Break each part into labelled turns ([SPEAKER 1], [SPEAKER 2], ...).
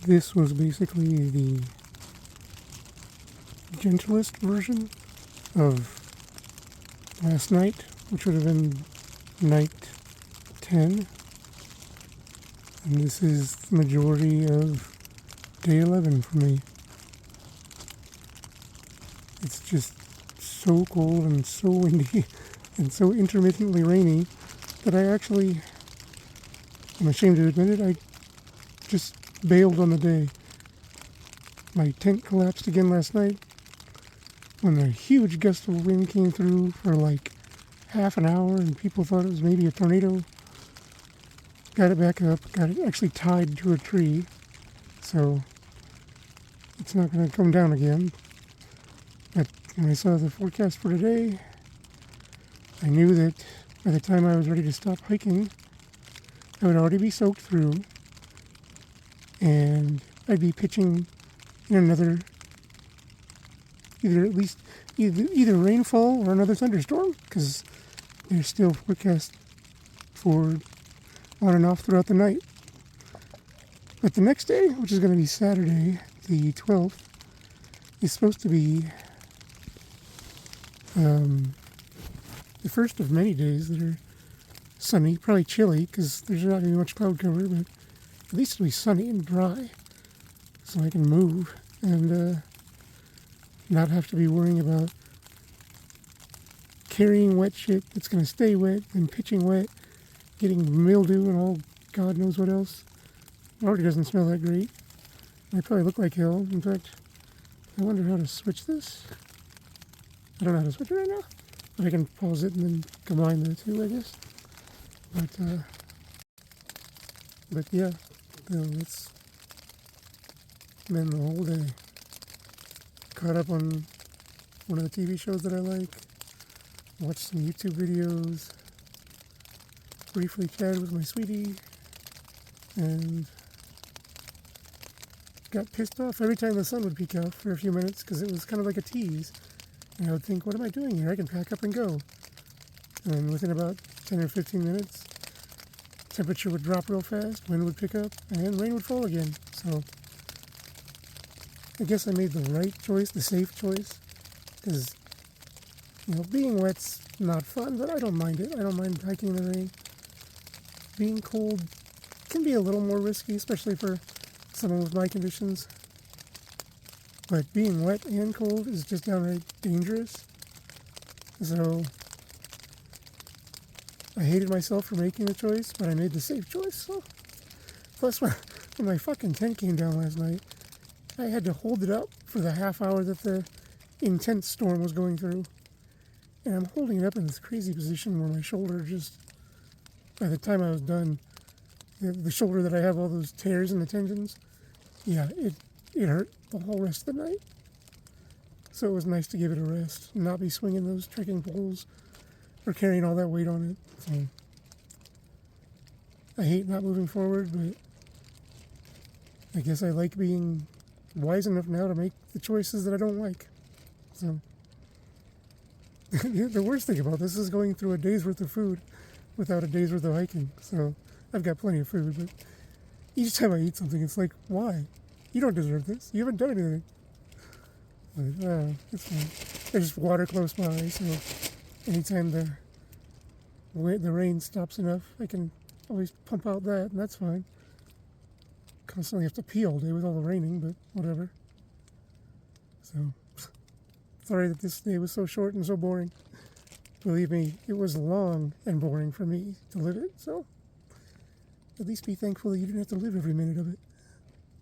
[SPEAKER 1] This was basically the gentlest version of last night, which would have been night 10. And this is the majority of day 11 for me. It's just so cold and so windy and so intermittently rainy that I'm ashamed to admit it, I just bailed on the day. My tent collapsed again last night when a huge gust of wind came through for like half an hour and people thought it was maybe a tornado. Got it back up, got it actually tied to a tree, so it's not going to come down again. But when I saw the forecast for today, I knew that by the time I was ready to stop hiking, I would already be soaked through, and I'd be pitching in another, either rainfall or another thunderstorm, because they're still forecast for on and off throughout the night. But the next day, which is going to be Saturday, the 12th, is supposed to be the first of many days that are sunny, probably chilly because there's not going to be much cloud cover, but at least it'll be sunny and dry so I can move and not have to be worrying about carrying wet shit that's going to stay wet and pitching wet, getting mildew and all God knows what else. It already doesn't smell that great. I probably look like hell. In fact, I wonder how to switch this. I don't know how to switch it right now, but I can pause it and then combine the two, I guess. But yeah, it's been the whole day. Caught up on one of the TV shows that I like, watched some YouTube videos, briefly chatted with my sweetie, and got pissed off every time the sun would peek out for a few minutes because it was kind of like a tease. And I would think, what am I doing here? I can pack up and go. And within about 10 or 15 minutes, temperature would drop real fast, wind would pick up, and rain would fall again. So I guess I made the right choice, the safe choice, because, being wet's not fun, but I don't mind it. I don't mind hiking in the rain. Being cold can be a little more risky, especially for someone with my conditions. But being wet and cold is just downright dangerous. So I hated myself for making the choice, but I made the safe choice. So. Plus, when my fucking tent came down last night, I had to hold it up for the half hour that the intense storm was going through. And I'm holding it up in this crazy position where my shoulder just, by the time I was done, the shoulder that I have all those tears in the tendons, yeah, it hurt the whole rest of the night. So it was nice to give it a rest and not be swinging those trekking poles or carrying all that weight on it. So I hate not moving forward, but I guess I like being wise enough now to make the choices that I don't like. So the worst thing about this is going through a day's worth of food without a day's worth of hiking. So I've got plenty of food, but each time I eat something, it's like, why? You don't deserve this. You haven't done anything. But, it's fine. There's water close by, so anytime the rain stops enough, I can always pump out that, and that's fine. Constantly have to pee all day with all the raining, but whatever. So, sorry that this day was so short and so boring. Believe me, it was long and boring for me to live it, so at least be thankful that you didn't have to live every minute of it.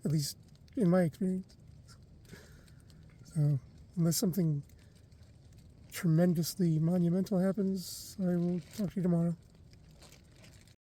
[SPEAKER 1] At least in my experience. So, unless something tremendously monumental happens, I will talk to you tomorrow.